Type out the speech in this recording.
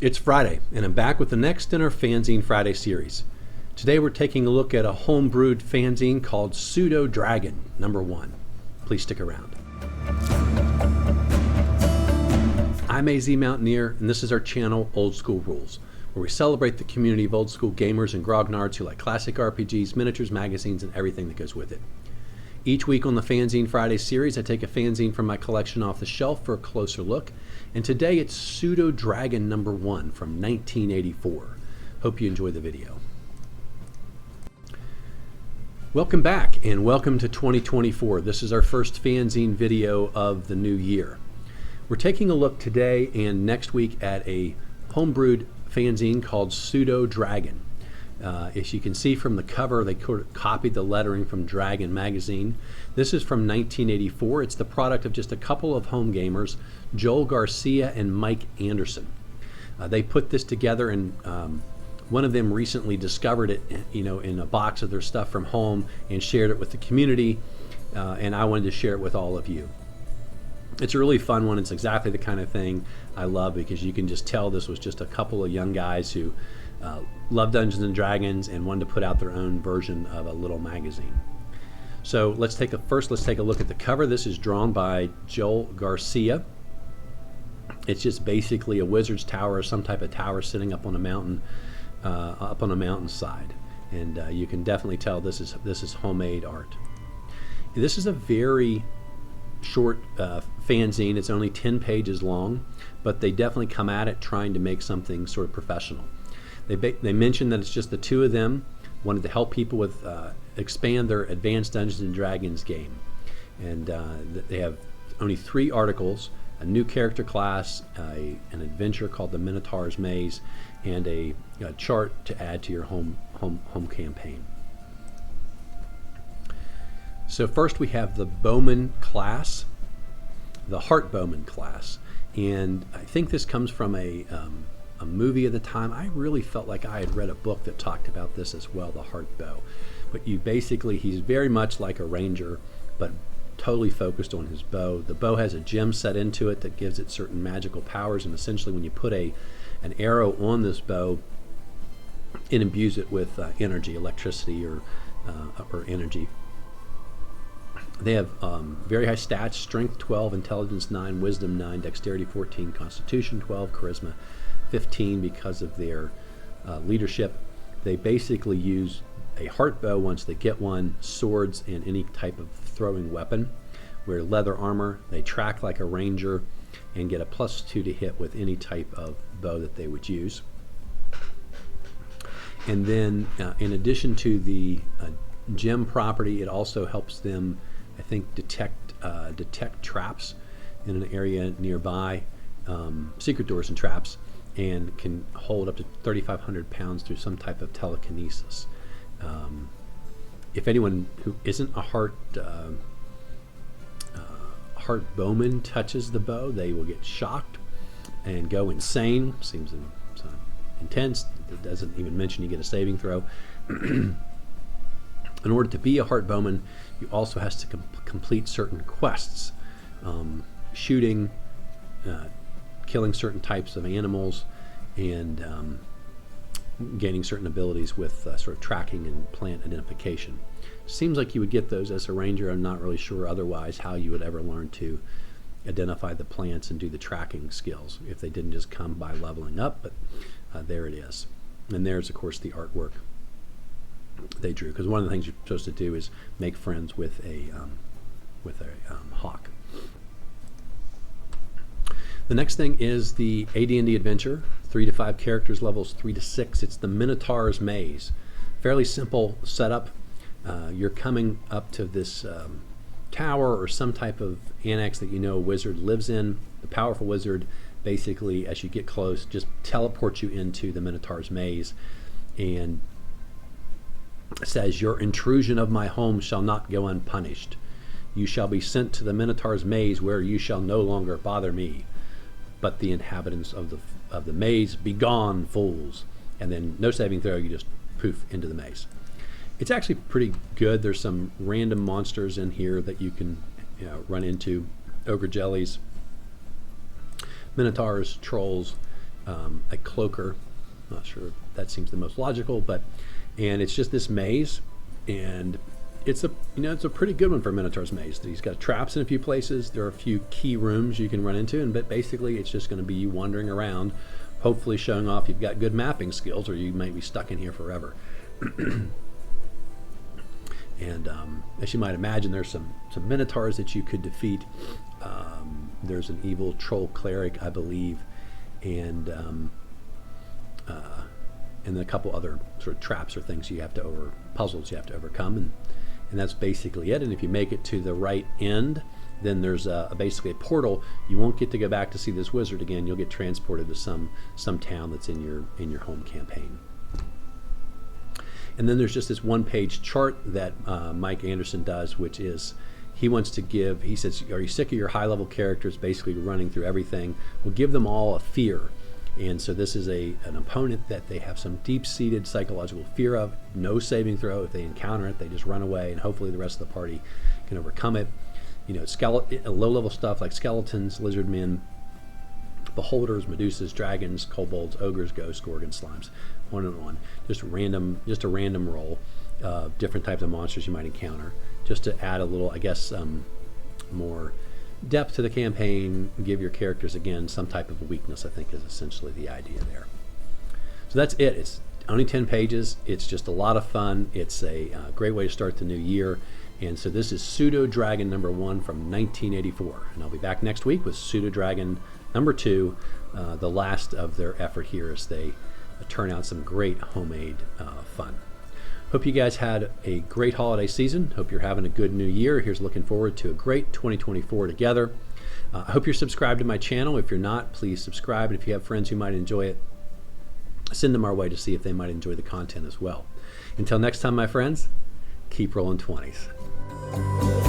It's Friday, and I'm back with the next in our Fanzine Friday series. Today we're taking a look at a homebrewed fanzine called Pseudo-Dragon, #1. Please stick around. I'm AZ Mountaineer, and this is our channel, Old School Rules, where we celebrate the community of old school gamers and grognards who like classic RPGs, miniatures, magazines, and everything that goes with it. Each week on the Fanzine Friday series, I take a fanzine from my collection off the shelf for a closer look, and today it's Pseudo-Dragon #1 from 1984. Hope you enjoy the video. Welcome back, and welcome to 2024. This is our first fanzine video of the new year. We're taking a look today and next week at a homebrewed fanzine called Pseudo-Dragon. As you can see from the cover, they copied the lettering from Dragon magazine. This is from 1984. It's the product of just a couple of home gamers, Joel Garcia and Mike Anderson. They put this together, and one of them recently discovered it, in a box of their stuff from home and shared it with the community, and I wanted to share it with all of you. It's a really fun one. It's exactly the kind of thing I love, because you can just tell this was just a couple of young guys who love Dungeons and Dragons and wanted to put out their own version of a little magazine. So let's take a look at the cover. This is drawn by Joel Garcia. It's just basically a wizard's tower or some type of tower sitting up on a mountain, up on a mountainside, and you can definitely tell this is homemade art. This is a very short fanzine. It's only 10 pages long, but they definitely come at it trying to make something sort of professional. They mentioned that it's just the two of them, wanted to help people with expand their advanced Dungeons and Dragons game, and they have only 3 articles: a new character class, an adventure called the Minotaur's Maze, and a chart to add to your home campaign. So first we have the Bowman class, the Heart Bowman class, and I think this comes from a movie of the time. I really felt like I had read a book that talked about this as well, the Heart Bow. But he's very much like a ranger, but totally focused on his bow. The bow has a gem set into it that gives it certain magical powers, and essentially when you put an arrow on this bow, it imbues it with energy, electricity, or energy. They have very high stats: strength 12, intelligence 9, wisdom 9, dexterity 14, constitution 12, charisma 15 because of their leadership. They basically use a heart bow once they get one, swords, and any type of throwing weapon. Wear leather armor. They track like a ranger and get a +2 to hit with any type of bow that they would use. And then in addition to the gem property, it also helps them, I think, detect traps in an area nearby, secret doors and traps, and can hold up to 3,500 pounds through some type of telekinesis. If anyone who isn't a Heart Bowman touches the bow, they will get shocked and go insane. Seems intense. It doesn't even mention you get a saving throw. In order to be a Heart Bowman, you also have to complete certain quests, shooting, killing certain types of animals, and gaining certain abilities with sort of tracking and plant identification. Seems like you would get those as a ranger. I'm not really sure otherwise how you would ever learn to identify the plants and do the tracking skills if they didn't just come by leveling up, but there it is. And there's, of course, the artwork they drew, because one of the things you're supposed to do is make friends with a hawk. The next thing is the AD&D adventure, 3 to 5 characters, levels 3 to 6. It's the Minotaur's Maze. Fairly simple setup. You're coming up to this tower or some type of annex that a wizard lives in. The powerful wizard, basically, as you get close, just teleports you into the Minotaur's Maze, and says, "Your intrusion of my home shall not go unpunished. You shall be sent to the Minotaur's Maze, where you shall no longer bother me, but the inhabitants of the maze. Begone, fools!" And then no saving throw, you just poof into the maze. It's actually pretty good. There's some random monsters in here that you can run into: ogre jellies, minotaurs, trolls, a cloaker. Not sure if that seems the most logical, and it's just this maze, and it's a pretty good one for Minotaur's maze. He's got traps in a few places. There are a few key rooms you can run into, but basically it's just going to be you wandering around, hopefully showing off you've got good mapping skills, or you might be stuck in here forever. And as you might imagine, there's some Minotaurs that you could defeat. There's an evil troll cleric, I believe, and then a couple other sort of traps or things you have to puzzles you have to overcome, and that's basically it. And if you make it to the right end, then there's basically a portal. You won't get to go back to see this wizard again. You'll get transported to some town that's in your home campaign. And then there's just this one-page chart that Mike Anderson does, which is he says, are you sick of your high-level characters basically running through everything? Well, give them all a fear. And so this is an opponent that they have some deep-seated psychological fear of. No saving throw. If they encounter it, they just run away, and hopefully the rest of the party can overcome it. Low-level stuff like skeletons, lizard men, beholders, medusas, dragons, kobolds, ogres, ghosts, gorgons, slimes, on and on. Just a random roll of different types of monsters you might encounter, just to add a little, I guess, more depth to the campaign, give your characters, again, some type of weakness, I think is essentially the idea there. So that's it. It's only 10 pages. It's just a lot of fun. It's a great way to start the new year. And so this is Pseudo-Dragon number 1 from 1984. And I'll be back next week with Pseudo-Dragon number 2, the last of their effort here as they turn out some great homemade fun. Hope you guys had a great holiday season. Hope you're having a good new year. Here's looking forward to a great 2024 together. I hope you're subscribed to my channel. If you're not, please subscribe. And if you have friends who might enjoy it, send them our way to see if they might enjoy the content as well. Until next time, my friends, keep rolling 20s.